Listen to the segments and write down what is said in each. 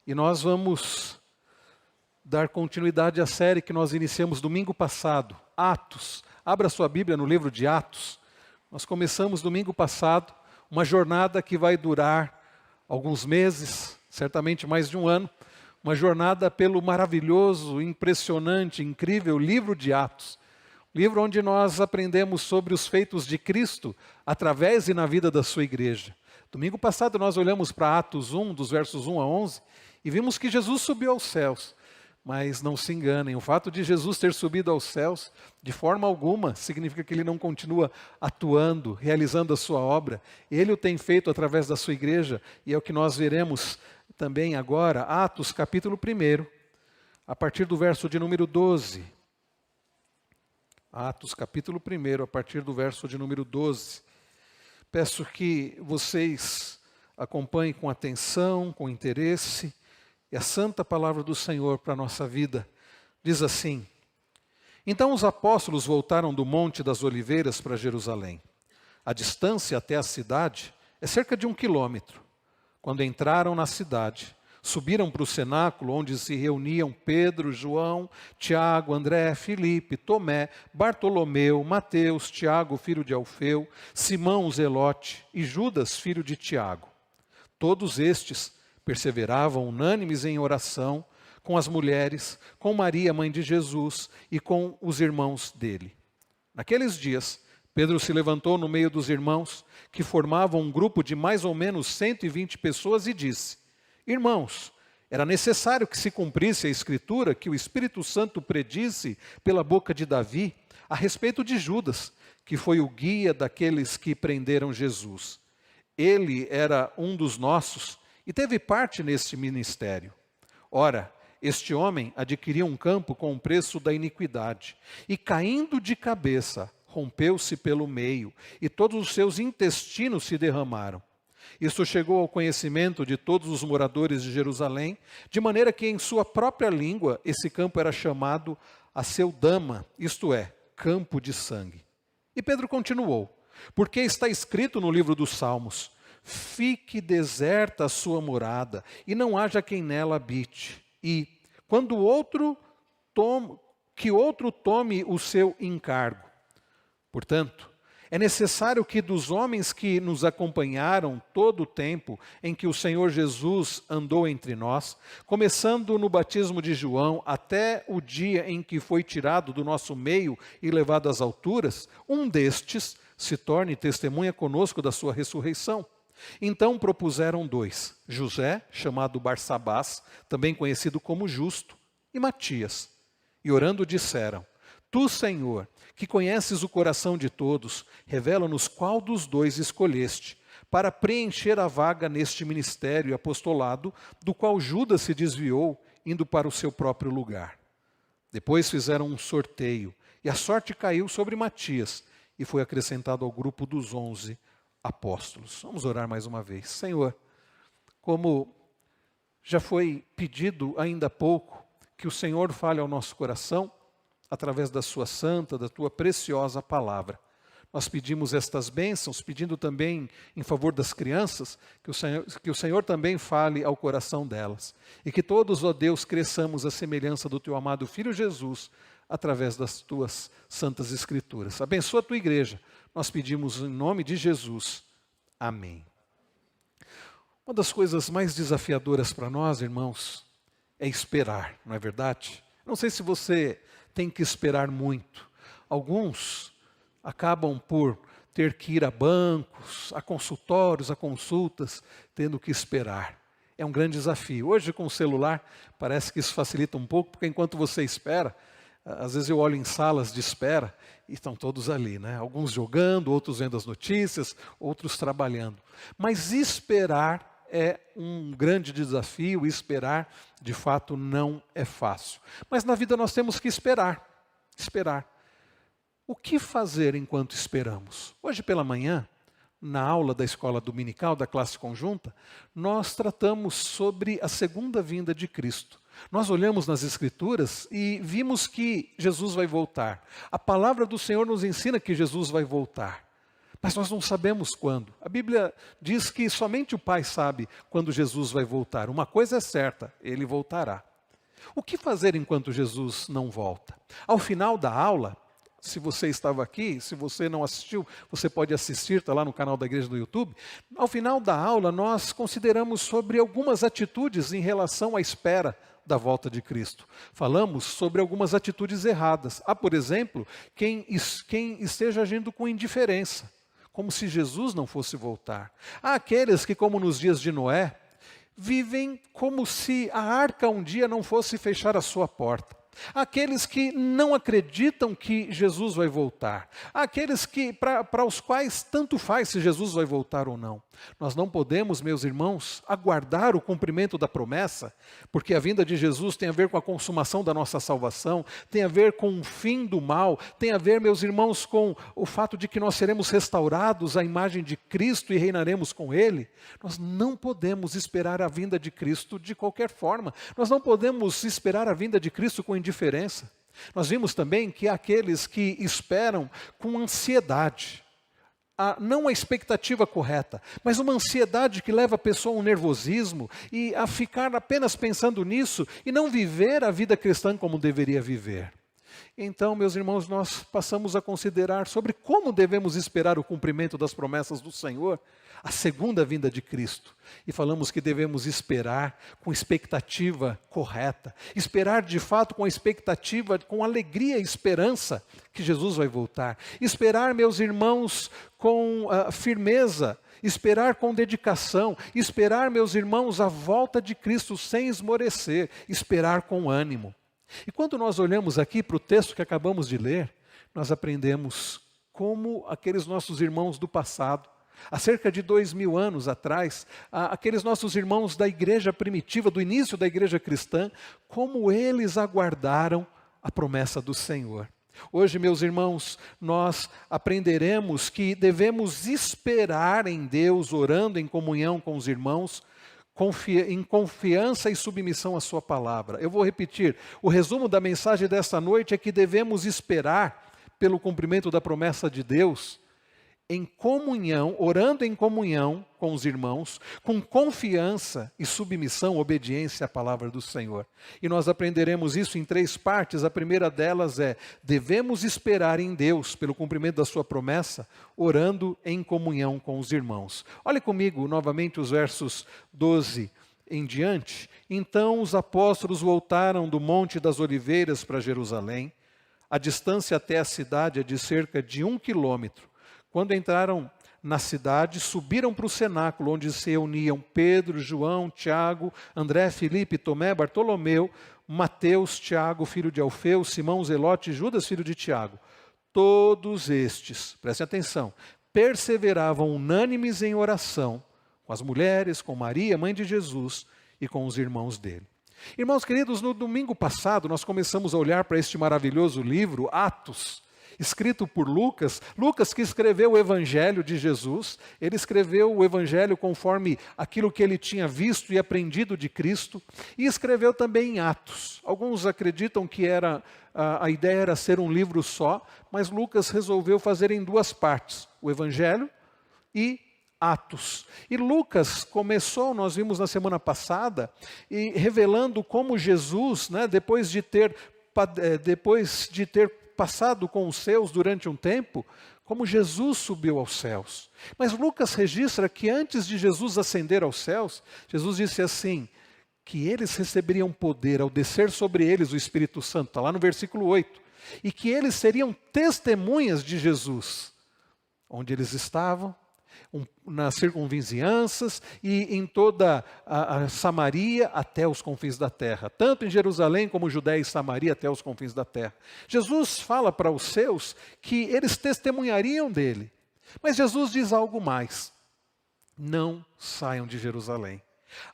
E nós vamos dar continuidade à série que nós iniciamos domingo passado, Atos. Abra sua Bíblia no livro de Atos. Nós começamos domingo passado uma jornada que vai durar alguns meses, certamente mais de um ano, uma jornada pelo maravilhoso, impressionante, incrível livro de Atos. Livro onde nós aprendemos sobre os feitos de Cristo através e na vida da sua igreja. Domingo passado nós olhamos para Atos 1, dos versos 1 a 11, e vimos que Jesus subiu aos céus. Mas não se enganem, o fato de Jesus ter subido aos céus, de forma alguma, significa que ele não continua atuando, realizando a sua obra. Ele o tem feito através da sua igreja, e é o que nós veremos também agora, Atos capítulo 1, a partir do verso de número 12. Atos capítulo 1, a partir do verso de número 12. Peço que vocês acompanhem com atenção, com interesse, e a santa palavra do Senhor para a nossa vida. Diz assim: Então os apóstolos voltaram do Monte das Oliveiras para Jerusalém. A distância até a cidade é cerca de 1 quilômetro. Quando entraram na cidade, subiram para o cenáculo onde se reuniam Pedro, João, Tiago, André, Filipe, Tomé, Bartolomeu, Mateus, Tiago, filho de Alfeu, Simão o Zelote e Judas, filho de Tiago. Todos estes perseveravam unânimes em oração com as mulheres, com Maria, mãe de Jesus, e com os irmãos dele. Naqueles dias, Pedro se levantou no meio dos irmãos, que formavam um grupo de mais ou menos 120 pessoas, e disse: Irmãos, era necessário que se cumprisse a Escritura que o Espírito Santo predisse pela boca de Davi a respeito de Judas, que foi o guia daqueles que prenderam Jesus. Ele era um dos nossos e teve parte neste ministério. Ora, este homem adquiriu um campo com o preço da iniquidade, e caindo de cabeça, rompeu-se pelo meio, e todos os seus intestinos se derramaram. Isto chegou ao conhecimento de todos os moradores de Jerusalém, de maneira que em sua própria língua esse campo era chamado Aceldama, isto é, campo de sangue. E Pedro continuou: Porque está escrito no livro dos Salmos: Fique deserta a sua morada, e não haja quem nela habite. E quando outro tome o seu encargo. Portanto, é necessário que dos homens que nos acompanharam todo o tempo em que o Senhor Jesus andou entre nós, começando no batismo de João até o dia em que foi tirado do nosso meio e levado às alturas, um destes se torne testemunha conosco da sua ressurreição. Então propuseram 2, José, chamado Barsabás, também conhecido como Justo, e Matias. E orando disseram: Tu, Senhor, que conheces o coração de todos, revela-nos qual dos 2 escolheste, para preencher a vaga neste ministério e apostolado, do qual Judas se desviou, indo para o seu próprio lugar. Depois fizeram um sorteio, e a sorte caiu sobre Matias, e foi acrescentado ao grupo dos 11 apóstolos. Vamos orar mais uma vez. Senhor, como já foi pedido ainda há pouco, que o Senhor fale ao nosso coração, através da sua santa, da tua preciosa palavra. Nós pedimos estas bênçãos, pedindo também em favor das crianças, que o Senhor também fale ao coração delas. E que todos, ó Deus, cresçamos à semelhança do teu amado Filho Jesus, através das tuas santas Escrituras. Abençoa a tua igreja. Nós pedimos em nome de Jesus. Amém. Uma das coisas mais desafiadoras para nós, irmãos, é esperar, não é verdade? Não sei se você tem que esperar muito. Alguns acabam por ter que ir a bancos, a consultórios, a consultas, tendo que esperar. É um grande desafio. Hoje, com o celular, parece que isso facilita um pouco, porque enquanto você espera, às vezes eu olho em salas de espera e estão todos ali, né? Alguns jogando, outros vendo as notícias, outros trabalhando. Mas esperar é um grande desafio, esperar de fato não é fácil. Mas na vida nós temos que esperar. O que fazer enquanto esperamos? Hoje pela manhã, na aula da escola dominical, da classe conjunta, nós tratamos sobre a segunda vinda de Cristo. Nós olhamos nas Escrituras e vimos que Jesus vai voltar. A palavra do Senhor nos ensina que Jesus vai voltar. Mas nós não sabemos quando. A Bíblia diz que somente o Pai sabe quando Jesus vai voltar. Uma coisa é certa, Ele voltará. O que fazer enquanto Jesus não volta? Ao final da aula, se você estava aqui, se você não assistiu, você pode assistir, está lá no canal da igreja do YouTube. Ao final da aula, nós consideramos sobre algumas atitudes em relação à espera da volta de Cristo. Falamos sobre algumas atitudes erradas. Há, por exemplo, quem esteja agindo com indiferença, como se Jesus não fosse voltar. Há aqueles que, como nos dias de Noé, vivem como se a arca um dia não fosse fechar a sua porta. Há aqueles que não acreditam que Jesus vai voltar. Há aqueles que, para os quais tanto faz se Jesus vai voltar ou não. Nós não podemos, meus irmãos, aguardar o cumprimento da promessa, porque a vinda de Jesus tem a ver com a consumação da nossa salvação, tem a ver com o fim do mal, tem a ver, meus irmãos, com o fato de que nós seremos restaurados à imagem de Cristo e reinaremos com Ele. Nós não podemos esperar a vinda de Cristo de qualquer forma. Nós não podemos esperar a vinda de Cristo com indiferença. Nós vimos também que há aqueles que esperam com ansiedade. Não a expectativa correta, mas uma ansiedade que leva a pessoa a um nervosismo e a ficar apenas pensando nisso e não viver a vida cristã como deveria viver. Então, meus irmãos, nós passamos a considerar sobre como devemos esperar o cumprimento das promessas do Senhor, a segunda vinda de Cristo. E falamos que devemos esperar com expectativa correta, esperar de fato com a expectativa, com alegria e esperança que Jesus vai voltar. Esperar, meus irmãos, com firmeza, esperar com dedicação, esperar, meus irmãos, a volta de Cristo sem esmorecer, esperar com ânimo. E quando nós olhamos aqui para o texto que acabamos de ler, nós aprendemos como aqueles nossos irmãos do passado, há cerca de 2000 anos atrás, aqueles nossos irmãos da igreja primitiva, do início da igreja cristã, como eles aguardaram a promessa do Senhor. Hoje, meus irmãos, nós aprenderemos que devemos esperar em Deus, orando em comunhão com os irmãos, em confiança e submissão à sua palavra. Eu vou repetir, o resumo da mensagem desta noite é que devemos esperar pelo cumprimento da promessa de Deus, em comunhão, orando em comunhão com os irmãos, com confiança e submissão, obediência à palavra do Senhor. E nós aprenderemos isso em 3 partes. A primeira delas é: devemos esperar em Deus pelo cumprimento da sua promessa, orando em comunhão com os irmãos. Olhe comigo novamente os versos 12 em diante. Então os apóstolos voltaram do Monte das Oliveiras para Jerusalém. A distância até a cidade é de cerca de 1 quilômetro. Quando entraram na cidade, subiram para o cenáculo, onde se reuniam Pedro, João, Tiago, André, Filipe, Tomé, Bartolomeu, Mateus, Tiago, filho de Alfeu, Simão, Zelote e Judas, filho de Tiago. Todos estes, prestem atenção, perseveravam unânimes em oração, com as mulheres, com Maria, mãe de Jesus, e com os irmãos dele. Irmãos queridos, no domingo passado nós começamos a olhar para este maravilhoso livro, Atos, escrito por Lucas. Lucas, que escreveu o Evangelho de Jesus, ele escreveu o Evangelho conforme aquilo que ele tinha visto e aprendido de Cristo, e escreveu também em Atos. Alguns acreditam que a ideia era ser um livro só, mas Lucas resolveu fazer em 2 partes, o Evangelho e Atos. E Lucas começou, nós vimos na semana passada, revelando como Jesus, depois de ter passado com os seus durante um tempo, como Jesus subiu aos céus. Mas Lucas registra que antes de Jesus ascender aos céus, Jesus disse assim, que eles receberiam poder ao descer sobre eles o Espírito Santo, está lá no versículo 8, e que eles seriam testemunhas de Jesus, onde eles estavam, nas circunvizinhanças e em toda a Samaria até os confins da terra. Tanto em Jerusalém como Judéia e Samaria até os confins da terra. Jesus fala para os seus que eles testemunhariam dele. Mas Jesus diz algo mais. Não saiam de Jerusalém.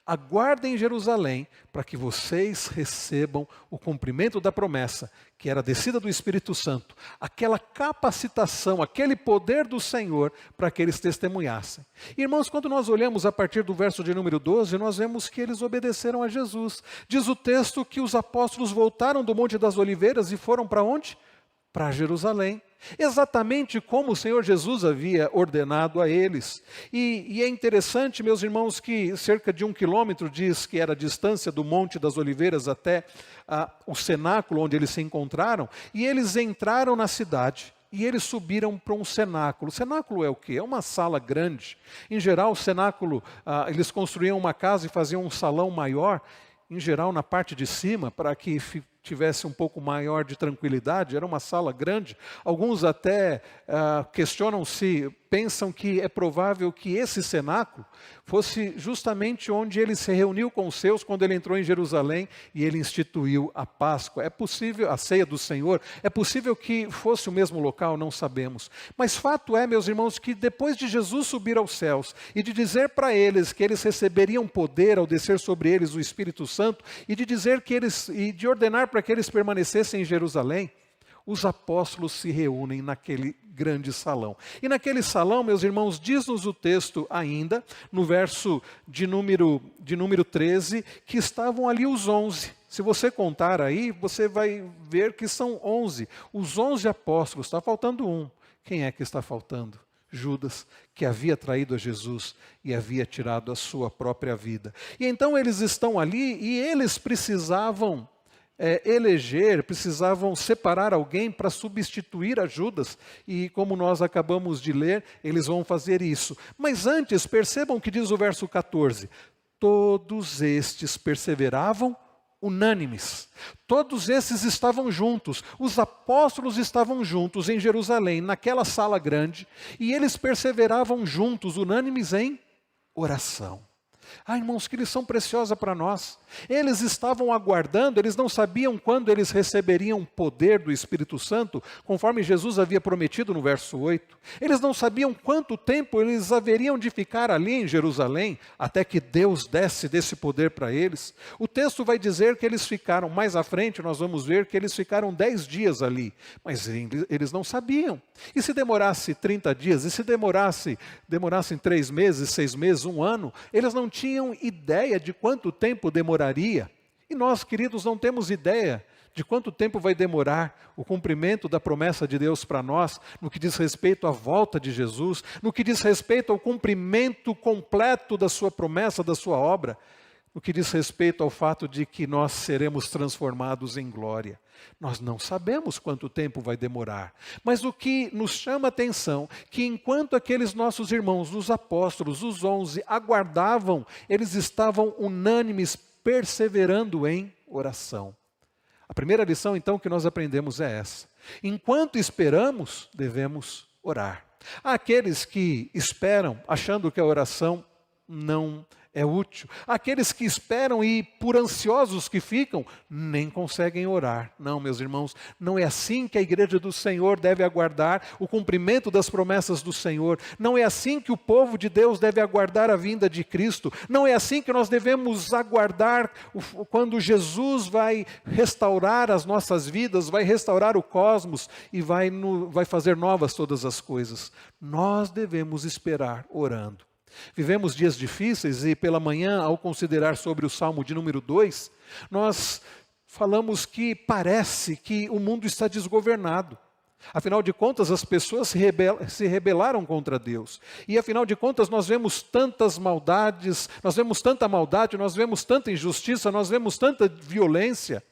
Aguardem em Jerusalém para que vocês recebam o cumprimento da promessa, que era a descida do Espírito Santo, aquela capacitação, aquele poder do Senhor para que eles testemunhassem. Irmãos, quando nós olhamos a partir do verso de número 12, nós vemos que eles obedeceram a Jesus. Diz o texto que os apóstolos voltaram do Monte das Oliveiras e foram para onde? para Jerusalém, exatamente como o Senhor Jesus havia ordenado a eles. E é interessante, meus irmãos, que cerca de 1 quilômetro diz que era a distância do Monte das Oliveiras até o cenáculo onde eles se encontraram, e eles entraram na cidade. E eles subiram para um cenáculo. O cenáculo é o quê? É uma sala grande. Em geral, o cenáculo, eles construíam uma casa e faziam um salão maior, em geral na parte de cima, para que tivesse um pouco maior de tranquilidade. Era uma sala grande. Alguns até questionam se, pensam que é provável que esse cenáculo fosse justamente onde ele se reuniu com os seus quando ele entrou em Jerusalém e ele instituiu a Páscoa. É possível, a ceia do Senhor, é possível que fosse o mesmo local, não sabemos. Mas fato é, meus irmãos, que depois de Jesus subir aos céus e de dizer para eles que eles receberiam poder ao descer sobre eles o Espírito Santo e de dizer que e de ordenar para que eles permanecessem em Jerusalém, os apóstolos se reúnem naquele grande salão. E naquele salão, meus irmãos, diz-nos o texto ainda, no verso de número 13, que estavam ali os 11. Se você contar aí, você vai ver que são 11. Os 11 apóstolos, está faltando um. Quem é que está faltando? Judas, que havia traído a Jesus e havia tirado a sua própria vida. E então eles estão ali e eles precisavam precisavam separar alguém para substituir a Judas. E como nós acabamos de ler, eles vão fazer isso. Mas antes, percebam que diz o verso 14. Todos estes perseveravam unânimes. Todos esses estavam juntos. Os apóstolos estavam juntos em Jerusalém, naquela sala grande. E eles perseveravam juntos, unânimes em oração. Irmãos, que lição preciosa para nós. Eles estavam aguardando, eles não sabiam quando eles receberiam poder do Espírito Santo, conforme Jesus havia prometido no verso 8. Eles não sabiam quanto tempo eles haveriam de ficar ali em Jerusalém, até que Deus desse poder para eles. O texto vai dizer que eles ficaram, mais à frente nós vamos ver que eles ficaram 10 dias ali, mas eles não sabiam. E se demorasse 30 dias, e se demorassem 3 meses, 6 meses, 1 ano, eles não tinham ideia de quanto tempo demoraria. E nós, queridos, não temos ideia de quanto tempo vai demorar o cumprimento da promessa de Deus para nós, no que diz respeito à volta de Jesus, no que diz respeito ao cumprimento completo da sua promessa, da sua obra, no que diz respeito ao fato de que nós seremos transformados em glória. Nós não sabemos quanto tempo vai demorar, mas o que nos chama a atenção, que enquanto aqueles nossos irmãos, os apóstolos, os 11, aguardavam, eles estavam unânimes, perseverando em oração. A primeira lição, então, que nós aprendemos é essa. Enquanto esperamos, devemos orar. Há aqueles que esperam, achando que a oração não é útil. Aqueles que esperam e, por ansiosos que ficam, nem conseguem orar. Não, meus irmãos, não é assim que a igreja do Senhor deve aguardar o cumprimento das promessas do Senhor. Não é assim que o povo de Deus deve aguardar a vinda de Cristo. Não é assim que nós devemos aguardar quando Jesus vai restaurar as nossas vidas, vai restaurar o cosmos e vai fazer novas todas as coisas. Nós devemos esperar orando. Vivemos dias difíceis e pela manhã, ao considerar sobre o Salmo de número 2, nós falamos que parece que o mundo está desgovernado. Afinal de contas, as pessoas se rebelaram contra Deus. E afinal de contas, nós vemos tantas maldades, nós vemos tanta maldade, nós vemos tanta injustiça, nós vemos tanta violência,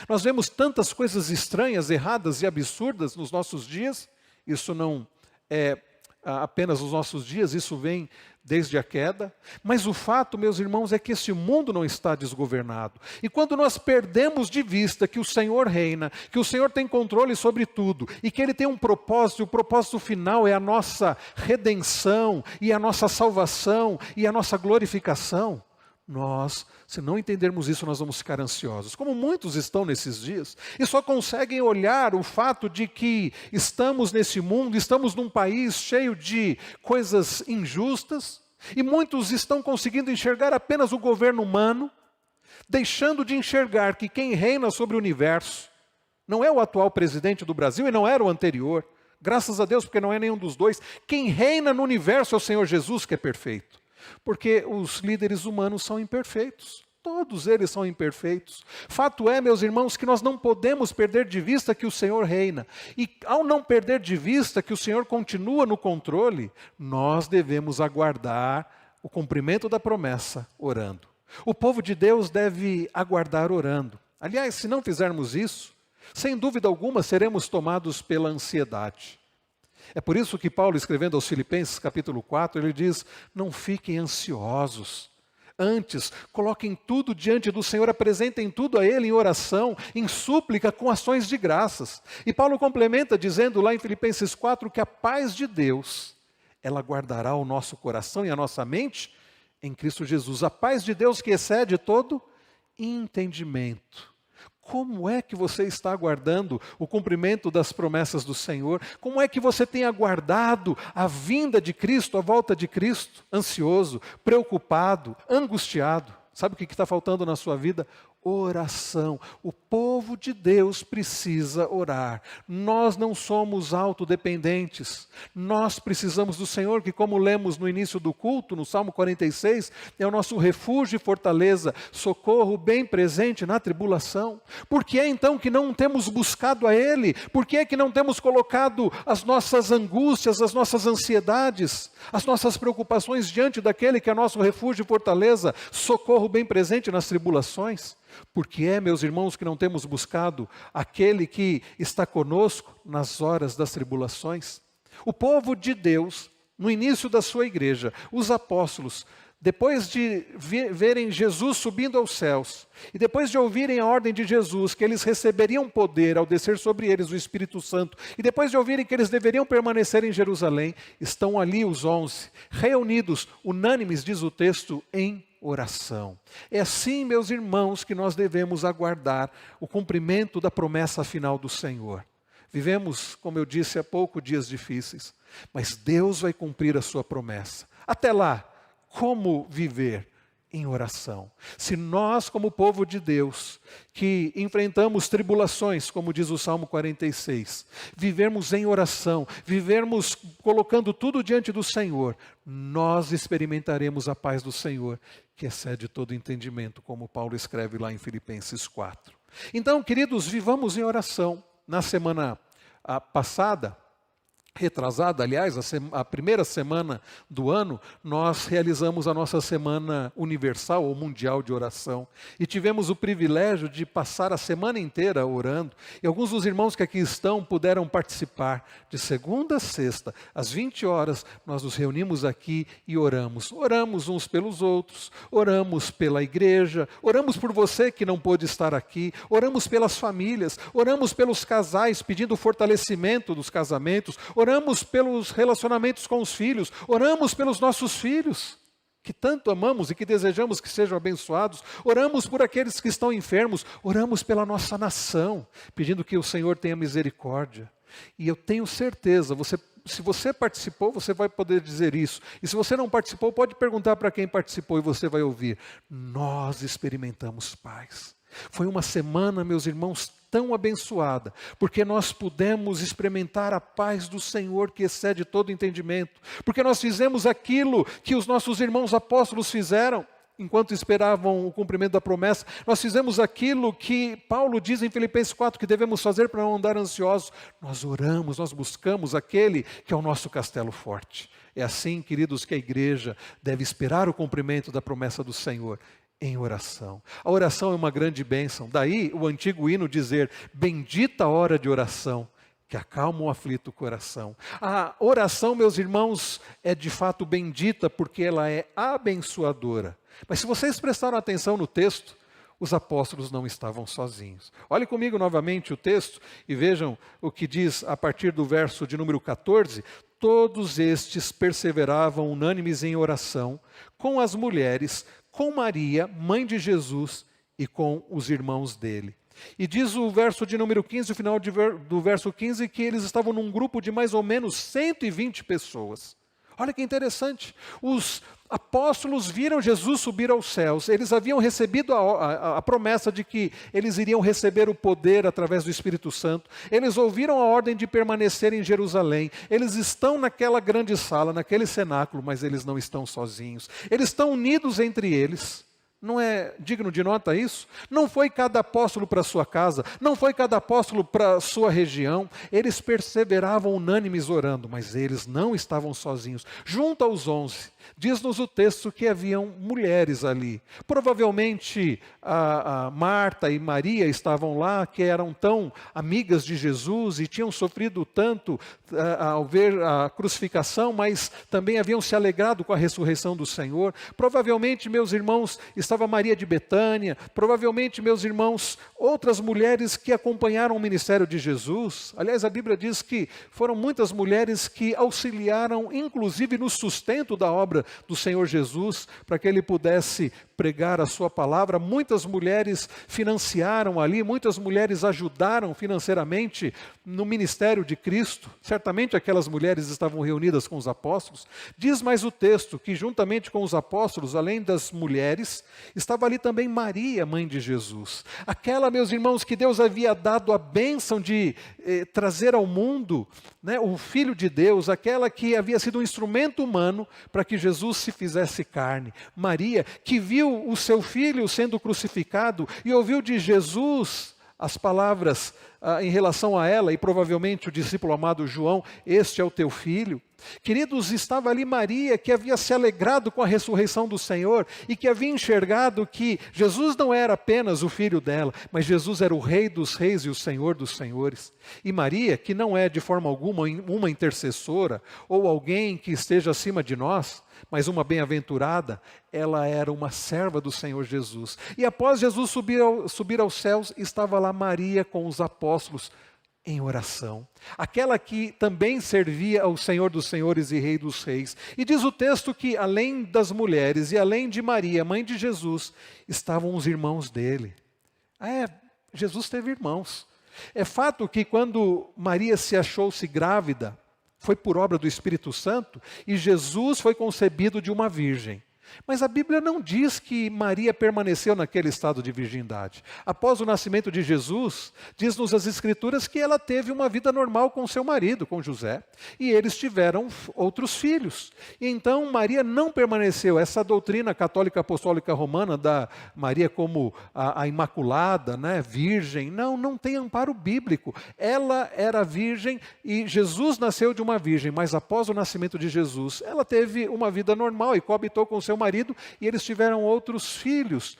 nós vemos tantas coisas estranhas, erradas e absurdas nos nossos dias. Isso não é apenas nos nossos dias, isso vem desde a queda, mas o fato, meus irmãos, é que esse mundo não está desgovernado. E quando nós perdemos de vista que o Senhor reina, que o Senhor tem controle sobre tudo, e que Ele tem um propósito, e o propósito final é a nossa redenção, e a nossa salvação, e a nossa glorificação, nós, se não entendermos isso, nós vamos ficar ansiosos, como muitos estão nesses dias, e só conseguem olhar o fato de que estamos nesse mundo, estamos num país cheio de coisas injustas, e muitos estão conseguindo enxergar apenas o governo humano, deixando de enxergar que quem reina sobre o universo não é o atual presidente do Brasil e não era o anterior, graças a Deus, porque não é nenhum dos dois. Quem reina no universo é o Senhor Jesus, que é perfeito. Porque os líderes humanos são imperfeitos. Todos eles são imperfeitos. Fato é, meus irmãos, que nós não podemos perder de vista que o Senhor reina. E ao não perder de vista que o Senhor continua no controle, nós devemos aguardar o cumprimento da promessa orando. O povo de Deus deve aguardar orando. Aliás, se não fizermos isso, sem dúvida alguma seremos tomados pela ansiedade. É por isso que Paulo, escrevendo aos Filipenses, capítulo 4, ele diz: não fiquem ansiosos. Antes, coloquem tudo diante do Senhor, apresentem tudo a Ele em oração, em súplica, com ações de graças. E Paulo complementa dizendo lá em Filipenses 4 que a paz de Deus, ela guardará o nosso coração e a nossa mente em Cristo Jesus. A paz de Deus que excede todo entendimento. Como é que você está aguardando o cumprimento das promessas do Senhor? Como é que você tem aguardado a vinda de Cristo, a volta de Cristo? Ansioso, preocupado, angustiado. Sabe o que está faltando na sua vida? Oração. O povo de Deus precisa orar. Nós não somos autodependentes. Nós precisamos do Senhor, que, como lemos no início do culto, no Salmo 46, é o nosso refúgio e fortaleza, socorro bem presente na tribulação. Por que é então que não temos buscado a Ele? Por que é que não temos colocado as nossas angústias, as nossas ansiedades, as nossas preocupações diante daquele que é nosso refúgio e fortaleza, socorro bem presente nas tribulações? Porque é, meus irmãos, que não temos buscado aquele que está conosco nas horas das tribulações? O povo de Deus, no início da sua igreja, os apóstolos, depois de verem Jesus subindo aos céus, e depois de ouvirem a ordem de Jesus, que eles receberiam poder ao descer sobre eles o Espírito Santo, e depois de ouvirem que eles deveriam permanecer em Jerusalém, estão ali os 11, reunidos, unânimes, diz o texto, em oração. É assim, meus irmãos, que nós devemos aguardar o cumprimento da promessa final do Senhor. Vivemos, como eu disse há pouco, dias difíceis, mas Deus vai cumprir a sua promessa. Até lá, como viver? Em oração. Se nós, como povo de Deus, que enfrentamos tribulações, como diz o Salmo 46, vivermos em oração, vivermos colocando tudo diante do Senhor, nós experimentaremos a paz do Senhor, que excede todo entendimento, como Paulo escreve lá em Filipenses 4. Então, queridos, vivamos em oração. Na semana passada, retrasada, aliás, a primeira semana do ano, nós realizamos a nossa semana universal ou mundial de oração. E tivemos o privilégio de passar a semana inteira orando. E alguns dos irmãos que aqui estão puderam participar. De segunda a sexta, às 20 horas, nós nos reunimos aqui e oramos. Oramos uns pelos outros, oramos pela igreja, oramos por você que não pôde estar aqui, oramos pelas famílias, oramos pelos casais, pedindo o fortalecimento dos casamentos, oramos pelos relacionamentos com os filhos, oramos pelos nossos filhos, que tanto amamos e que desejamos que sejam abençoados, oramos por aqueles que estão enfermos, oramos pela nossa nação, pedindo que o Senhor tenha misericórdia. E eu tenho certeza, se você participou, você vai poder dizer isso. E se você não participou, pode perguntar para quem participou e você vai ouvir. Nós experimentamos paz. Foi uma semana, meus irmãos, tão abençoada, porque nós pudemos experimentar a paz do Senhor que excede todo entendimento, porque nós fizemos aquilo que os nossos irmãos apóstolos fizeram, enquanto esperavam o cumprimento da promessa. Nós fizemos aquilo que Paulo diz em Filipenses 4 que devemos fazer para não andar ansiosos. Nós oramos, nós buscamos aquele que é o nosso castelo forte. É assim, queridos, que a igreja deve esperar o cumprimento da promessa do Senhor. Em oração. A oração é uma grande bênção. Daí o antigo hino dizer, bendita a hora de oração, que acalma o aflito coração. A oração, meus irmãos, é de fato bendita porque ela é abençoadora. Mas se vocês prestaram atenção no texto, os apóstolos não estavam sozinhos. Olhe comigo novamente o texto e vejam o que diz a partir do verso de número 14. Todos estes perseveravam unânimes em oração com as mulheres, com Maria, mãe de Jesus, e com os irmãos dele. E diz o verso de número 15, o final do verso 15, que eles estavam num grupo de mais ou menos 120 pessoas. Olha que interessante, os apóstolos viram Jesus subir aos céus, eles haviam recebido a promessa de que eles iriam receber o poder através do Espírito Santo, eles ouviram a ordem de permanecer em Jerusalém, eles estão naquela grande sala, naquele cenáculo, mas eles não estão sozinhos, eles estão unidos entre eles, Não é digno de nota isso? Não foi cada apóstolo para sua casa, não foi cada apóstolo para sua região. Eles perseveravam unânimes orando, mas eles não estavam sozinhos. Junto aos 11, diz-nos o texto que haviam mulheres ali. Provavelmente a Marta e Maria estavam lá, que eram tão amigas de Jesus e tinham sofrido tanto ao ver a crucificação, mas também haviam se alegrado com a ressurreição do Senhor. Provavelmente, meus irmãos, estava Maria de Betânia, provavelmente, meus irmãos, outras mulheres que acompanharam o ministério de Jesus. Aliás, a Bíblia diz que foram muitas mulheres que auxiliaram, inclusive no sustento da obra do Senhor Jesus, para que ele pudesse pregar a sua palavra. Muitas mulheres financiaram ali, muitas mulheres ajudaram financeiramente no ministério de Cristo. Certamente aquelas mulheres estavam reunidas com os apóstolos. Diz mais o texto que juntamente com os apóstolos, além das mulheres, estava ali também Maria, mãe de Jesus. Aquela, meus irmãos, que Deus havia dado a bênção de trazer ao mundo, né, o Filho de Deus, aquela que havia sido um instrumento humano para que Jesus se fizesse carne. Maria, que viu o seu filho sendo crucificado e ouviu de Jesus as palavras em relação a ela, e provavelmente o discípulo amado João: este é o teu filho. Queridos, estava ali Maria, que havia se alegrado com a ressurreição do Senhor e que havia enxergado que Jesus não era apenas o filho dela, mas Jesus era o Rei dos reis e o Senhor dos senhores. E Maria, que não é de forma alguma uma intercessora ou alguém que esteja acima de nós, mas uma bem-aventurada, ela era uma serva do Senhor Jesus. E após Jesus subir aos céus, estava lá Maria com os apóstolos em oração. Aquela que também servia ao Senhor dos senhores e Rei dos reis. E diz o texto que além das mulheres e além de Maria, mãe de Jesus, estavam os irmãos dele. Jesus teve irmãos. É fato que quando Maria se achou-se grávida, foi por obra do Espírito Santo, e Jesus foi concebido de uma virgem. Mas a Bíblia não diz que Maria permaneceu naquele estado de virgindade. Após o nascimento de Jesus, diz-nos as Escrituras que ela teve uma vida normal com seu marido, com José, e eles tiveram outros filhos. E então Maria não permaneceu. Essa doutrina católica apostólica romana da Maria como a Imaculada, né, virgem, não tem amparo bíblico. Ela era virgem e Jesus nasceu de uma virgem, mas após o nascimento de Jesus, ela teve uma vida normal e coabitou com seu marido, e eles tiveram outros filhos,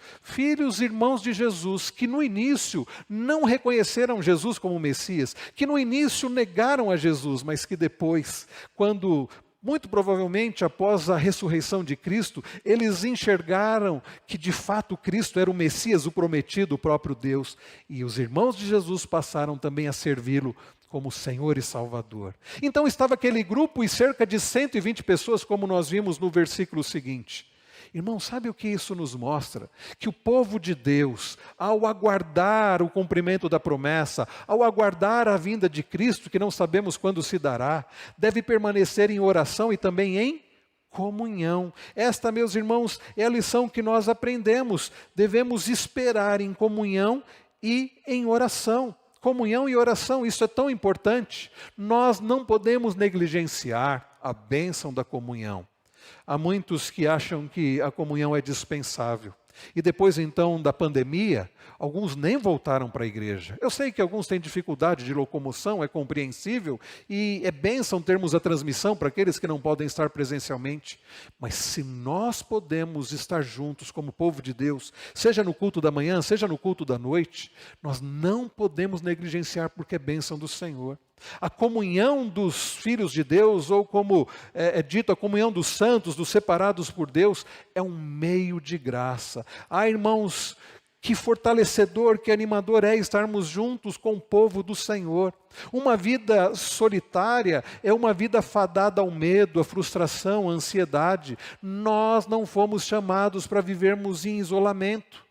irmãos de Jesus, que no início não reconheceram Jesus como Messias, que no início negaram a Jesus, mas que depois, quando, muito provavelmente após a ressurreição de Cristo, eles enxergaram que de fato Cristo era o Messias, o prometido, o próprio Deus, e os irmãos de Jesus passaram também a servi-lo como Senhor e Salvador. Então estava aquele grupo e cerca de 120 pessoas, como nós vimos no versículo seguinte. Irmão, sabe o que isso nos mostra? Que o povo de Deus, ao aguardar o cumprimento da promessa, ao aguardar a vinda de Cristo, que não sabemos quando se dará, deve permanecer em oração e também em comunhão. Esta, meus irmãos, é a lição que nós aprendemos. Devemos esperar em comunhão e em oração. Comunhão e oração, isso é tão importante. Nós não podemos negligenciar a bênção da comunhão. Há muitos que acham que a comunhão é dispensável. E depois então da pandemia, alguns nem voltaram para a igreja. Eu sei que alguns têm dificuldade de locomoção, é compreensível, e é bênção termos a transmissão para aqueles que não podem estar presencialmente. Mas se nós podemos estar juntos como povo de Deus, seja no culto da manhã, seja no culto da noite, nós não podemos negligenciar, porque é bênção do Senhor. A comunhão dos filhos de Deus, ou como é dito, a comunhão dos santos, dos separados por Deus, é um meio de graça. Irmãos, que fortalecedor, que animador é estarmos juntos com o povo do Senhor. Uma vida solitária é uma vida fadada ao medo, à frustração, à ansiedade. Nós não fomos chamados para vivermos em isolamento.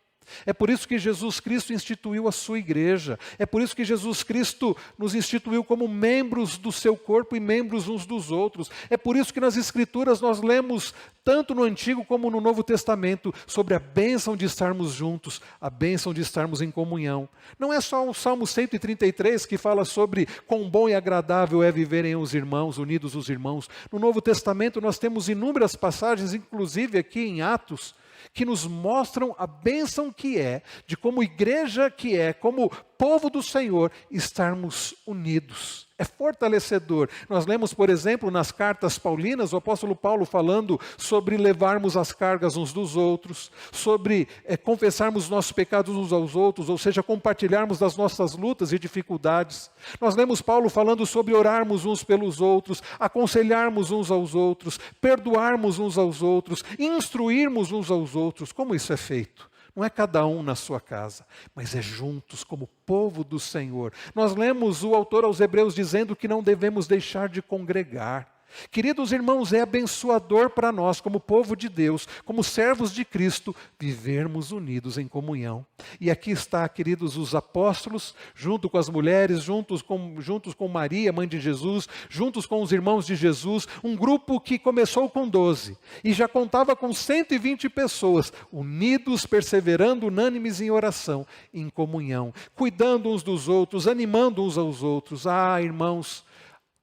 É por isso que Jesus Cristo instituiu a sua igreja. É por isso que Jesus Cristo nos instituiu como membros do seu corpo e membros uns dos outros. É por isso que nas Escrituras nós lemos, tanto no Antigo como no Novo Testamento, sobre a bênção de estarmos juntos, a bênção de estarmos em comunhão. Não é só o Salmo 133 que fala sobre quão bom e agradável é viverem os irmãos, unidos os irmãos. No Novo Testamento nós temos inúmeras passagens, inclusive aqui em Atos, que nos mostram a bênção que é, de como igreja que é, como povo do Senhor, estarmos unidos. É fortalecedor. Nós lemos, por exemplo, nas cartas paulinas, o apóstolo Paulo falando sobre levarmos as cargas uns dos outros, sobre confessarmos nossos pecados uns aos outros, ou seja, compartilharmos das nossas lutas e dificuldades. Nós lemos Paulo falando sobre orarmos uns pelos outros, aconselharmos uns aos outros, perdoarmos uns aos outros, instruirmos uns aos outros. Como isso é feito? Não é cada um na sua casa, mas é juntos como povo do Senhor. Nós lemos o autor aos Hebreus dizendo que não devemos deixar de congregar. Queridos irmãos, é abençoador para nós, como povo de Deus, como servos de Cristo, vivermos unidos em comunhão. E aqui está, queridos, os apóstolos, junto com as mulheres, juntos com Maria, mãe de Jesus, juntos com os irmãos de Jesus, um grupo que começou com 12 e já contava com 120 pessoas, unidos, perseverando, unânimes em oração, em comunhão, cuidando uns dos outros, animando uns aos outros. Ah, irmãos,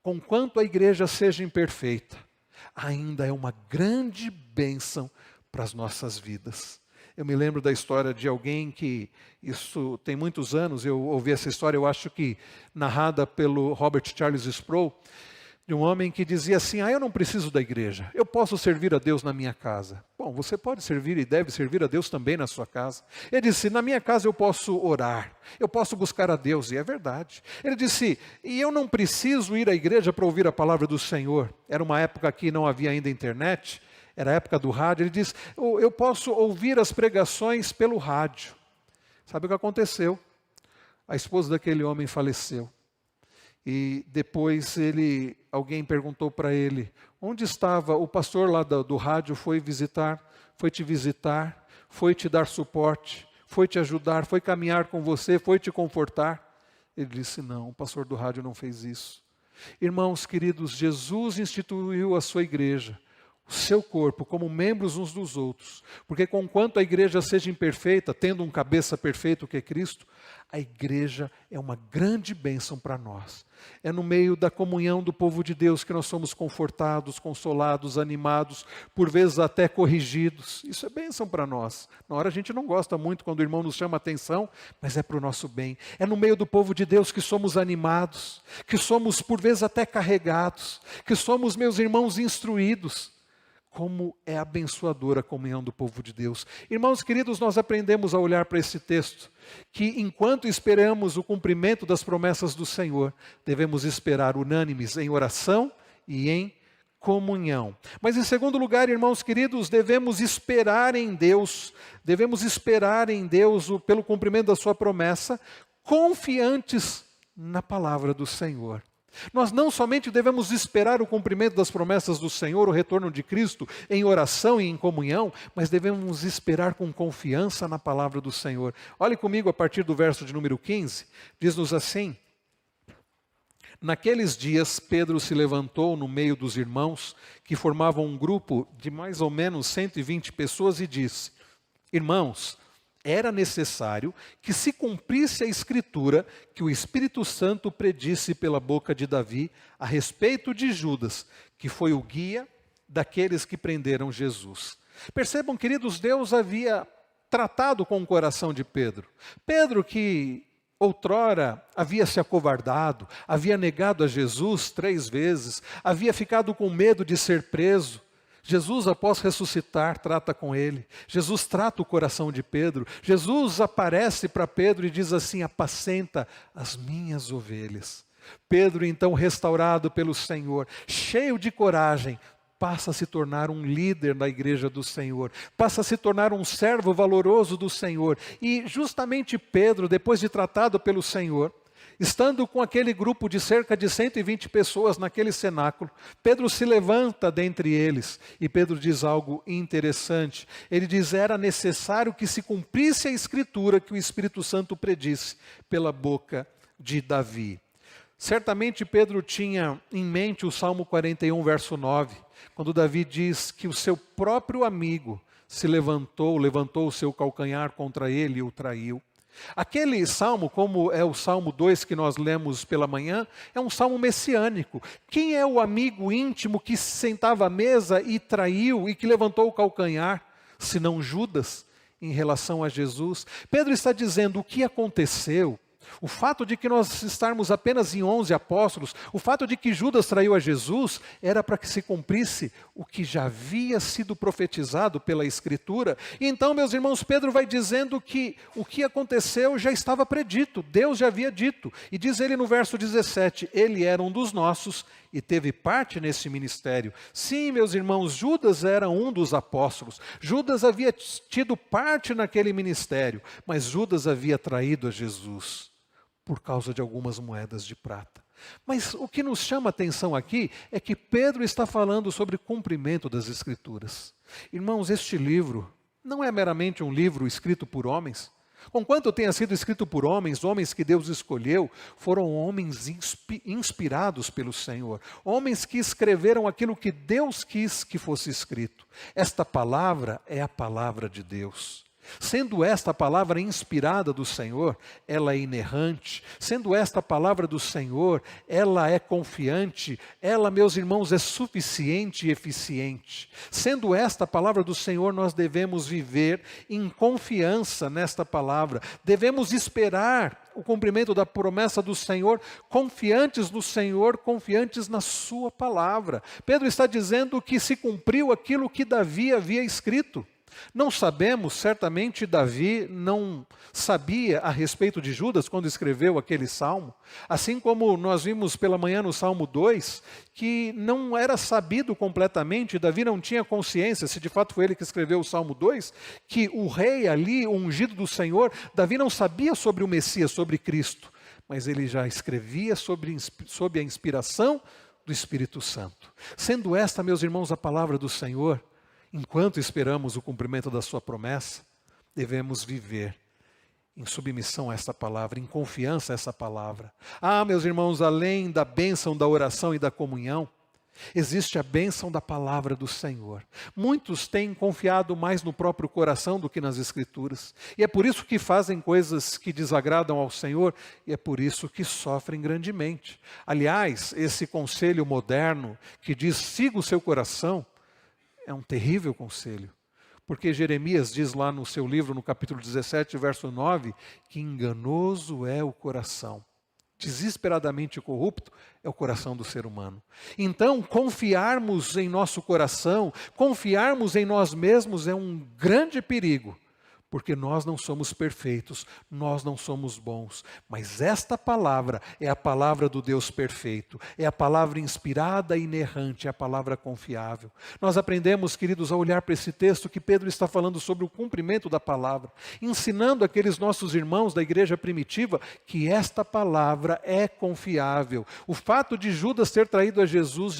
conquanto a igreja seja imperfeita, ainda é uma grande bênção para as nossas vidas. Eu me lembro da história de alguém que, isso tem muitos anos, eu ouvi essa história, eu acho que narrada pelo Robert Charles Sproul, de um homem que dizia assim: eu não preciso da igreja, eu posso servir a Deus na minha casa. Bom, você pode servir e deve servir a Deus também na sua casa. Ele disse: na minha casa eu posso orar, eu posso buscar a Deus, e é verdade. Ele disse: e eu não preciso ir à igreja para ouvir a palavra do Senhor. Era uma época que não havia ainda internet, era a época do rádio. Ele disse: eu posso ouvir as pregações pelo rádio. Sabe o que aconteceu? A esposa daquele homem faleceu. E depois alguém perguntou para ele: onde estava o pastor lá do rádio? Foi te visitar, foi te dar suporte, foi te ajudar, foi caminhar com você, foi te confortar? Ele disse: não, o pastor do rádio não fez isso. Irmãos queridos, Jesus instituiu a sua igreja, o seu corpo, como membros uns dos outros, porque conquanto a igreja seja imperfeita, tendo um cabeça perfeito que é Cristo, a igreja é uma grande bênção para nós. É no meio da comunhão do povo de Deus que nós somos confortados, consolados, animados, por vezes até corrigidos. Isso é bênção para nós. Na hora a gente não gosta muito quando o irmão nos chama a atenção, mas é para o nosso bem. É no meio do povo de Deus que somos animados, que somos por vezes até carregados, que somos, meus irmãos, instruídos. Como é abençoadora a comunhão do povo de Deus. Irmãos queridos, nós aprendemos a olhar para esse texto, que enquanto esperamos o cumprimento das promessas do Senhor, devemos esperar unânimes em oração e em comunhão. Mas em segundo lugar, irmãos queridos, devemos esperar em Deus pelo cumprimento da sua promessa, confiantes na palavra do Senhor. Nós não somente devemos esperar o cumprimento das promessas do Senhor, o retorno de Cristo, em oração e em comunhão, mas devemos esperar com confiança na palavra do Senhor. Olhe comigo a partir do verso de número 15, diz-nos assim: naqueles dias Pedro se levantou no meio dos irmãos, que formavam um grupo de mais ou menos 120 pessoas, e disse: irmãos, era necessário que se cumprisse a Escritura que o Espírito Santo predisse pela boca de Davi a respeito de Judas, que foi o guia daqueles que prenderam Jesus. Percebam, queridos, Deus havia tratado com o coração de Pedro. Pedro, que outrora havia se acovardado, havia negado a Jesus 3 vezes, havia ficado com medo de ser preso. Jesus, após ressuscitar, trata com ele. Jesus trata o coração de Pedro. Jesus aparece para Pedro e diz assim: apacenta as minhas ovelhas. Pedro, então restaurado pelo Senhor, cheio de coragem, passa a se tornar um líder na igreja do Senhor, passa a se tornar um servo valoroso do Senhor. E justamente Pedro, depois de tratado pelo Senhor, estando com aquele grupo de cerca de 120 pessoas naquele cenáculo, Pedro se levanta dentre eles e Pedro diz algo interessante. Ele diz: era necessário que se cumprisse a Escritura que o Espírito Santo predisse pela boca de Davi. Certamente Pedro tinha em mente o Salmo 41, verso 9, quando Davi diz que o seu próprio amigo se levantou o seu calcanhar contra ele e o traiu. Aquele salmo, como é o Salmo 2 que nós lemos pela manhã, é um salmo messiânico. Quem é o amigo íntimo que se sentava à mesa e traiu e que levantou o calcanhar? senão Judas, em relação a Jesus? Pedro está dizendo o que aconteceu. O fato de que nós estarmos apenas em 11 apóstolos, o fato de que Judas traiu a Jesus, era para que se cumprisse o que já havia sido profetizado pela Escritura. E então, meus irmãos, Pedro vai dizendo que o que aconteceu já estava predito, Deus já havia dito. E diz ele no verso 17, ele era um dos nossos e teve parte nesse ministério. Sim, meus irmãos, Judas era um dos apóstolos. Judas havia tido parte naquele ministério, mas Judas havia traído a Jesus por causa de algumas moedas de prata. Mas o que nos chama a atenção aqui é que Pedro está falando sobre cumprimento das Escrituras. Irmãos, este livro não é meramente um livro escrito por homens. Conquanto tenha sido escrito por homens, homens que Deus escolheu, foram homens inspirados pelo Senhor. Homens que escreveram aquilo que Deus quis que fosse escrito. Esta palavra é a palavra de Deus. Sendo esta palavra inspirada do Senhor, ela é inerrante. Sendo esta palavra do Senhor, ela é confiante. Ela, meus irmãos, é suficiente e eficiente. Sendo esta palavra do Senhor, nós devemos viver em confiança nesta palavra. Devemos esperar o cumprimento da promessa do Senhor, confiantes no Senhor, confiantes na sua palavra. Pedro está dizendo que se cumpriu aquilo que Davi havia escrito. Não sabemos, certamente Davi não sabia a respeito de Judas quando escreveu aquele salmo. Assim como nós vimos pela manhã no Salmo 2, que não era sabido completamente, Davi não tinha consciência, se de fato foi ele que escreveu o Salmo 2, que o rei ali, o ungido do Senhor, Davi não sabia sobre o Messias, sobre Cristo, mas ele já escrevia sob a inspiração do Espírito Santo. Sendo esta, meus irmãos, a palavra do Senhor, enquanto esperamos o cumprimento da sua promessa, devemos viver em submissão a esta palavra, em confiança a essa palavra. Ah, meus irmãos, além da bênção da oração e da comunhão, existe a bênção da palavra do Senhor. Muitos têm confiado mais no próprio coração do que nas Escrituras. E é por isso que fazem coisas que desagradam ao Senhor, e é por isso que sofrem grandemente. Aliás, esse conselho moderno que diz, siga o seu coração, é um terrível conselho, porque Jeremias diz lá no seu livro, no capítulo 17, verso 9, que enganoso é o coração, desesperadamente corrupto é o coração do ser humano. Então, confiarmos em nosso coração, confiarmos em nós mesmos é um grande perigo, porque nós não somos perfeitos, nós não somos bons, mas esta palavra é a palavra do Deus perfeito, é a palavra inspirada e inerrante, é a palavra confiável. Nós aprendemos, queridos, a olhar para esse texto que Pedro está falando sobre o cumprimento da palavra, ensinando aqueles nossos irmãos da igreja primitiva que esta palavra é confiável. O fato de Judas ter traído a Jesus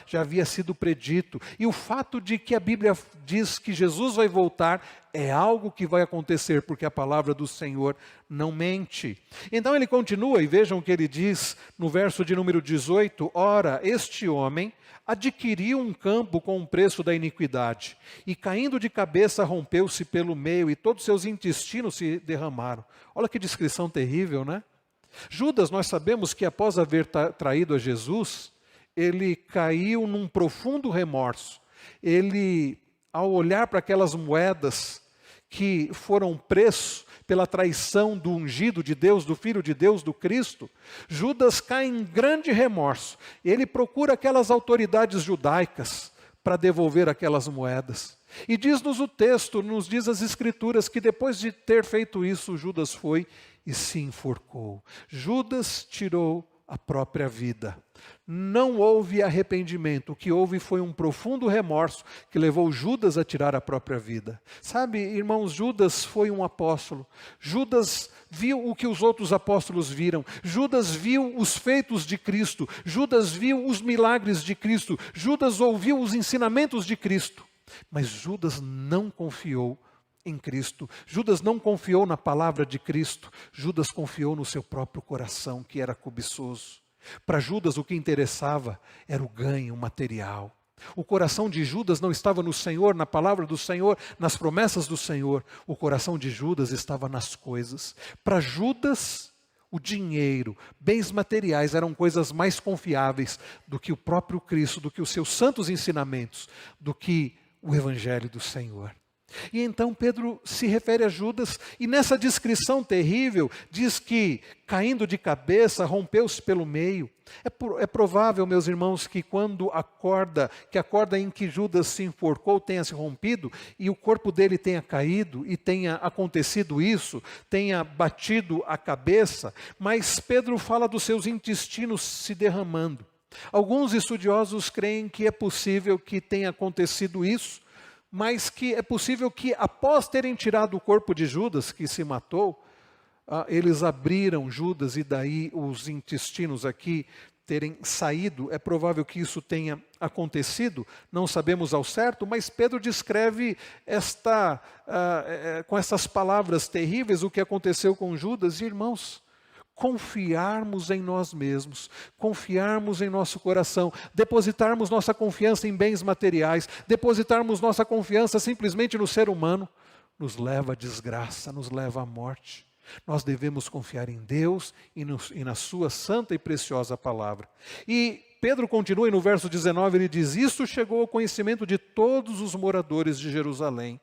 já havia sido predito, e o fato de que a Bíblia diz que Jesus vai voltar é algo que vai acontecer, porque a palavra do Senhor não mente. Então ele continua, e vejam o que ele diz no verso de número 18, ora, este homem adquiriu um campo com o preço da iniquidade, e caindo de cabeça rompeu-se pelo meio, e todos seus intestinos se derramaram. Olha que descrição terrível, né? Judas, nós sabemos que após haver traído a Jesus, ele caiu num profundo remorso. Ele, ao olhar para aquelas moedas que foram preço pela traição do ungido de Deus, do Filho de Deus, do Cristo, Judas cai em grande remorso. Ele procura aquelas autoridades judaicas para devolver aquelas moedas. E diz-nos o texto, nos diz as Escrituras, que depois de ter feito isso, Judas foi e se enforcou. Judas tirou a própria vida. Não houve arrependimento, o que houve foi um profundo remorso que levou Judas a tirar a própria vida. Sabe, irmãos, Judas foi um apóstolo. Judas viu o que os outros apóstolos viram. Judas viu os feitos de Cristo. Judas viu os milagres de Cristo. Judas ouviu os ensinamentos de Cristo. Mas Judas não confiou em Cristo. Judas não confiou na palavra de Cristo. Judas confiou no seu próprio coração, que era cobiçoso. Para Judas o que interessava era o ganho material. O coração de Judas não estava no Senhor, na palavra do Senhor, nas promessas do Senhor. O coração de Judas estava nas coisas. Para Judas, o dinheiro, bens materiais eram coisas mais confiáveis do que o próprio Cristo, do que os seus santos ensinamentos, do que o Evangelho do Senhor. E então Pedro se refere a Judas, e nessa descrição terrível, diz que, caindo de cabeça, rompeu-se pelo meio. É provável, meus irmãos, que quando a corda em que Judas se enforcou tenha se rompido, e o corpo dele tenha caído, e tenha acontecido isso, tenha batido a cabeça, mas Pedro fala dos seus intestinos se derramando. Alguns estudiosos creem que é possível que tenha acontecido isso, mas que é possível que, após terem tirado o corpo de Judas, que se matou, eles abriram Judas e daí os intestinos aqui terem saído. É provável que isso tenha acontecido, não sabemos ao certo, mas Pedro descreve com essas palavras terríveis o que aconteceu com Judas. E, irmãos, confiarmos em nós mesmos, confiarmos em nosso coração, depositarmos nossa confiança em bens materiais, depositarmos nossa confiança simplesmente no ser humano, nos leva à desgraça, nos leva à morte. Nós devemos confiar em Deus e na sua santa e preciosa palavra. E Pedro continua e no verso 19, ele diz: isto chegou ao conhecimento de todos os moradores de Jerusalém.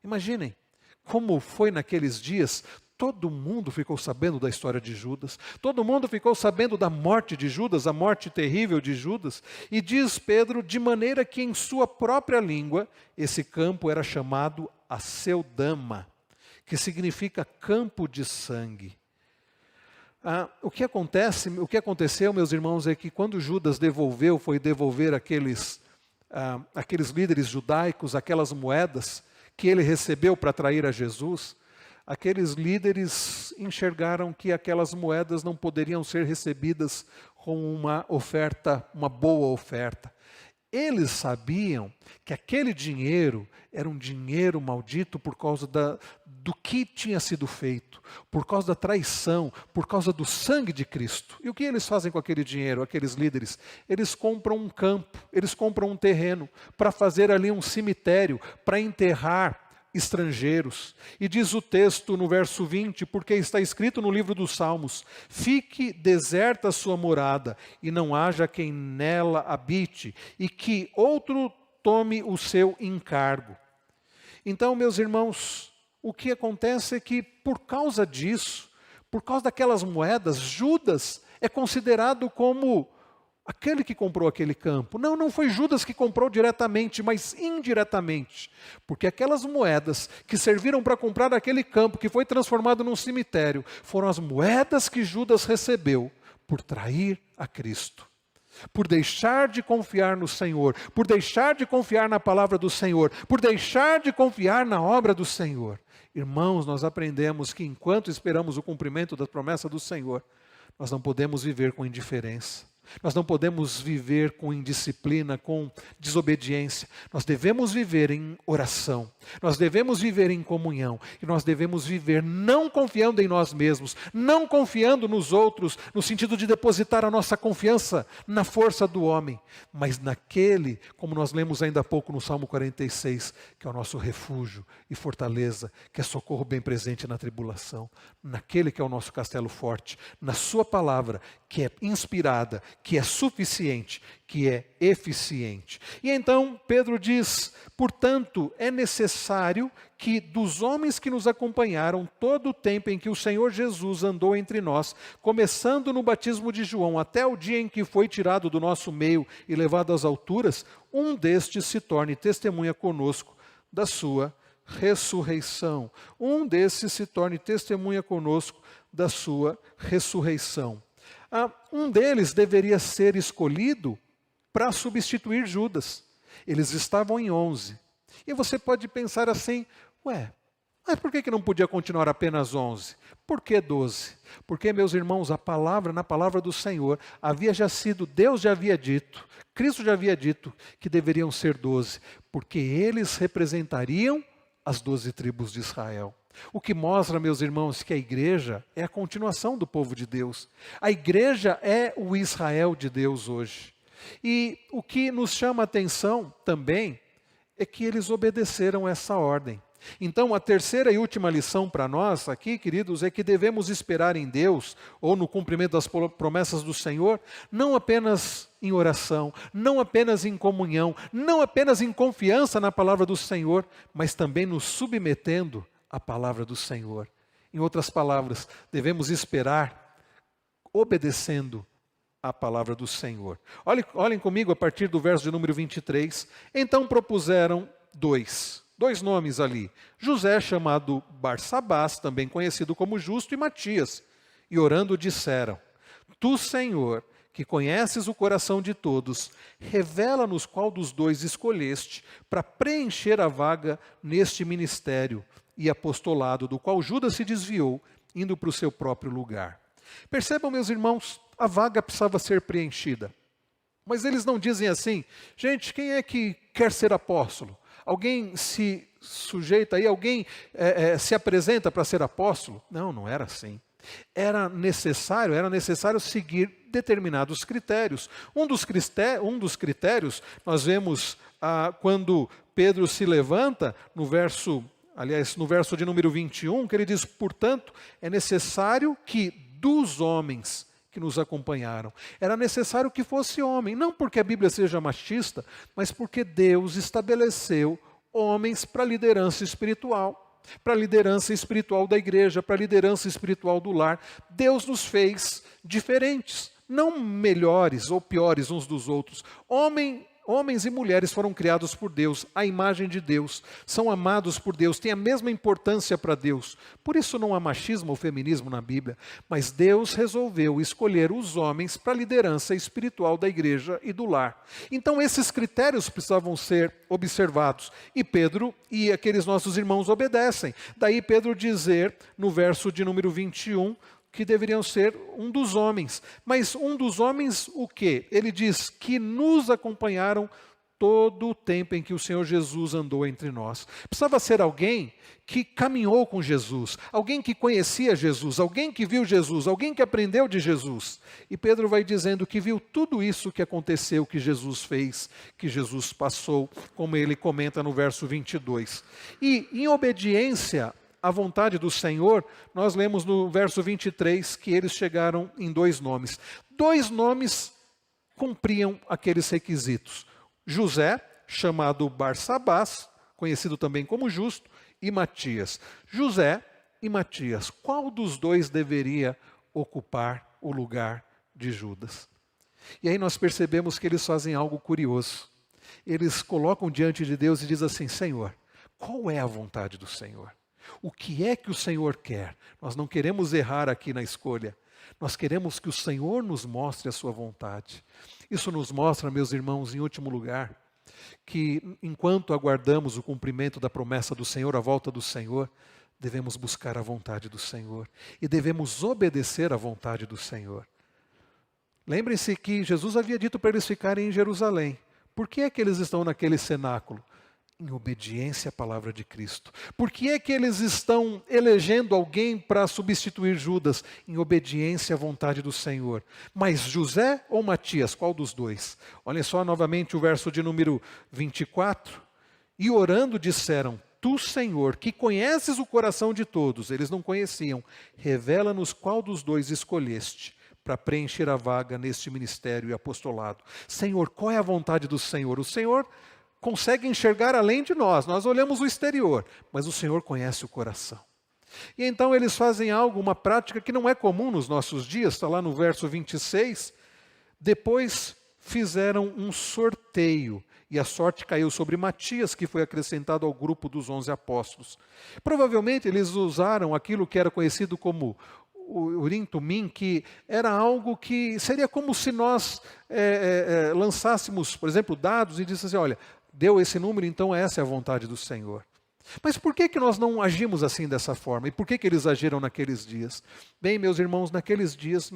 Imaginem como foi naqueles dias. Todo mundo ficou sabendo da história de Judas, todo mundo ficou sabendo da morte de Judas, a morte terrível de Judas, e diz Pedro, de maneira que em sua própria língua, esse campo era chamado Aceldama, que significa campo de sangue. O que aconteceu, meus irmãos, é que quando Judas foi devolver aqueles líderes judaicos, aquelas moedas que ele recebeu para trair a Jesus, aqueles líderes enxergaram que aquelas moedas não poderiam ser recebidas com uma boa oferta. Eles sabiam que aquele dinheiro era um dinheiro maldito por causa do que tinha sido feito, por causa da traição, por causa do sangue de Cristo. E o que eles fazem com aquele dinheiro, aqueles líderes? Eles compram um campo, eles compram um terreno para fazer ali um cemitério, para enterrar estrangeiros. E diz o texto no verso 20, porque está escrito no livro dos Salmos: fique deserta a sua morada, e não haja quem nela habite, e que outro tome o seu encargo. Então, meus irmãos, o que acontece é que por causa disso, por causa daquelas moedas, Judas é considerado como aquele que comprou aquele campo. Não foi Judas que comprou diretamente, mas indiretamente. Porque aquelas moedas que serviram para comprar aquele campo, que foi transformado num cemitério, foram as moedas que Judas recebeu por trair a Cristo. Por deixar de confiar no Senhor, por deixar de confiar na palavra do Senhor, por deixar de confiar na obra do Senhor. Irmãos, nós aprendemos que enquanto esperamos o cumprimento da promessa do Senhor, nós não podemos viver com indiferença. Nós não podemos viver com indisciplina, com desobediência. Nós devemos viver em oração. Nós devemos viver em comunhão. E nós devemos viver não confiando em nós mesmos, não confiando nos outros, no sentido de depositar a nossa confiança na força do homem, mas naquele, como nós lemos ainda há pouco no Salmo 46, que é o nosso refúgio e fortaleza, que é socorro bem presente na tribulação. Naquele que é o nosso castelo forte, na sua palavra, que é inspirada, que é suficiente, que é eficiente. E então Pedro diz: portanto, é necessário que dos homens que nos acompanharam todo o tempo em que o Senhor Jesus andou entre nós, começando no batismo de João, até o dia em que foi tirado do nosso meio e levado às alturas, um destes se torne testemunha conosco da sua ressurreição. Um desses se torne testemunha conosco da sua ressurreição. Um deles deveria ser escolhido para substituir Judas. Eles estavam em 11. E você pode pensar assim: mas por que não podia continuar apenas 11? Por que 12? Porque, meus irmãos, na palavra do Senhor, Deus já havia dito, Cristo já havia dito que deveriam ser 12, porque eles representariam as 12 tribos de Israel. O que mostra, meus irmãos, que a igreja é a continuação do povo de Deus. A igreja é o Israel de Deus hoje. E o que nos chama a atenção também é que eles obedeceram essa ordem. Então, a terceira e última lição para nós aqui, queridos, é que devemos esperar em Deus, ou no cumprimento das promessas do Senhor, não apenas em oração, não apenas em comunhão, não apenas em confiança na palavra do Senhor, mas também nos submetendo à palavra do Senhor. Em outras palavras, devemos esperar obedecendo à palavra do Senhor. Olhem comigo a partir do verso de número 23. Então propuseram dois nomes ali. José, chamado Barsabás, também conhecido como Justo, e Matias. E orando disseram: Tu, Senhor, que conheces o coração de todos, revela-nos qual dos dois escolheste para preencher a vaga neste ministério e apostolado, do qual Judas se desviou, indo para o seu próprio lugar. Percebam, meus irmãos, a vaga precisava ser preenchida. Mas eles não dizem assim: gente, quem é que quer ser apóstolo? Alguém se sujeita aí, alguém se apresenta para ser apóstolo? Não, não era assim. Era necessário seguir determinados critérios. Um dos critérios, nós vemos quando Pedro se levanta, no verso de número 21, que ele diz: portanto, é necessário que dos homens que nos acompanharam, era necessário que fosse homem, não porque a Bíblia seja machista, mas porque Deus estabeleceu homens para a liderança espiritual da igreja, para a liderança espiritual do lar. Deus nos fez diferentes, não melhores ou piores uns dos outros. Homens e mulheres foram criados por Deus, à imagem de Deus, são amados por Deus, têm a mesma importância para Deus. Por isso não há machismo ou feminismo na Bíblia, mas Deus resolveu escolher os homens para a liderança espiritual da igreja e do lar. Então esses critérios precisavam ser observados, e Pedro e aqueles nossos irmãos obedecem. Daí Pedro dizer, no verso de número 21, que deveriam ser um dos homens. Mas um dos homens o quê? Ele diz que nos acompanharam todo o tempo em que o Senhor Jesus andou entre nós. Precisava ser alguém que caminhou com Jesus, alguém que conhecia Jesus, alguém que viu Jesus, alguém que aprendeu de Jesus. E Pedro vai dizendo que viu tudo isso que aconteceu, que Jesus fez, que Jesus passou, como ele comenta no verso 22. E em obediência a vontade do Senhor, nós lemos no verso 23 que eles chegaram em dois nomes. Dois nomes cumpriam aqueles requisitos. José, chamado Barsabás, conhecido também como Justo, e Matias. José e Matias, qual dos dois deveria ocupar o lugar de Judas? E aí nós percebemos que eles fazem algo curioso. Eles colocam diante de Deus e dizem assim: Senhor, qual é a vontade do Senhor? O que é que o Senhor quer? Nós não queremos errar aqui na escolha. Nós queremos que o Senhor nos mostre a sua vontade. Isso nos mostra, meus irmãos, em último lugar, que enquanto aguardamos o cumprimento da promessa do Senhor, a volta do Senhor, devemos buscar a vontade do Senhor e devemos obedecer à vontade do Senhor. Lembrem-se que Jesus havia dito para eles ficarem em Jerusalém. Por que é que eles estão naquele cenáculo? Em obediência à palavra de Cristo. Por que é que eles estão elegendo alguém para substituir Judas? Em obediência à vontade do Senhor. Mas José ou Matias, qual dos dois? Olhem só novamente o verso de número 24. E orando disseram: Tu, Senhor, que conheces o coração de todos, eles não conheciam, revela-nos qual dos dois escolheste para preencher a vaga neste ministério e apostolado. Senhor, qual é a vontade do Senhor? O Senhor consegue enxergar além de nós. Nós olhamos o exterior, mas o Senhor conhece o coração. E então eles fazem algo, uma prática que não é comum nos nossos dias, está lá no verso 26. Depois fizeram um sorteio, e a sorte caiu sobre Matias, que foi acrescentado ao grupo dos 11 apóstolos. Provavelmente eles usaram aquilo que era conhecido como o Urim Tumim, que era algo que seria como se nós lançássemos, por exemplo, dados e dissesse: olha, deu esse número, então essa é a vontade do Senhor. Mas por que nós não agimos assim dessa forma? E por que eles agiram naqueles dias? Bem, meus irmãos, naqueles dias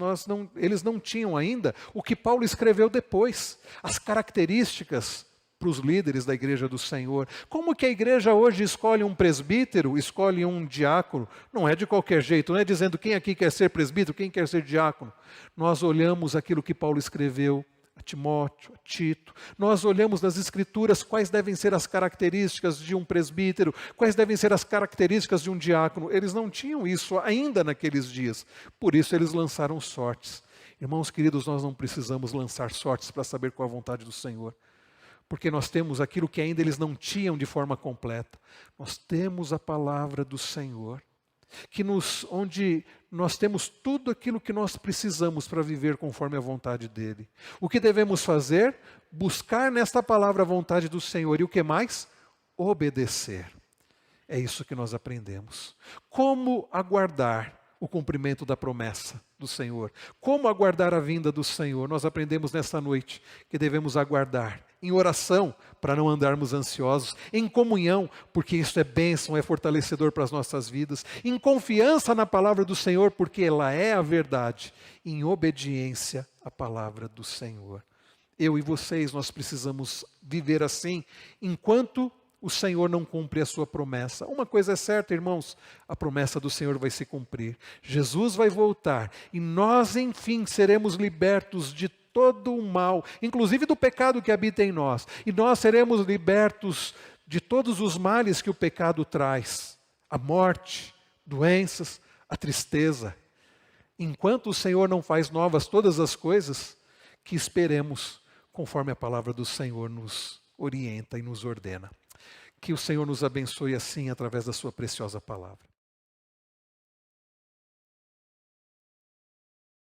eles não tinham ainda o que Paulo escreveu depois, as características para os líderes da igreja do Senhor. Como que a igreja hoje escolhe um presbítero, escolhe um diácono? Não é de qualquer jeito, não é dizendo quem aqui quer ser presbítero, quem quer ser diácono. Nós olhamos aquilo que Paulo escreveu a Timóteo, a Tito. Nós olhamos nas Escrituras quais devem ser as características de um presbítero, quais devem ser as características de um diácono. Eles não tinham isso ainda naqueles dias, por isso eles lançaram sortes. Irmãos queridos, nós não precisamos lançar sortes para saber qual a vontade do Senhor, porque nós temos aquilo que ainda eles não tinham de forma completa. Nós temos a palavra do Senhor, onde nós temos tudo aquilo que nós precisamos para viver conforme a vontade dEle. O que devemos fazer? Buscar nesta palavra a vontade do Senhor. E o que mais? Obedecer. É isso que nós aprendemos. Como aguardar o cumprimento da promessa do Senhor? Como aguardar a vinda do Senhor? Nós aprendemos nesta noite que devemos aguardar em oração, para não andarmos ansiosos, em comunhão, porque isso é bênção, é fortalecedor para as nossas vidas, em confiança na palavra do Senhor, porque ela é a verdade, em obediência à palavra do Senhor. Eu e vocês, nós precisamos viver assim, enquanto o Senhor não cumpre a sua promessa. Uma coisa é certa, irmãos, a promessa do Senhor vai se cumprir. Jesus vai voltar e nós, enfim, seremos libertos de todo o mal, inclusive do pecado que habita em nós. E nós seremos libertos de todos os males que o pecado traz. A morte, doenças, a tristeza. Enquanto o Senhor não faz novas todas as coisas, que esperemos conforme a palavra do Senhor nos orienta e nos ordena. Que o Senhor nos abençoe assim através da sua preciosa palavra.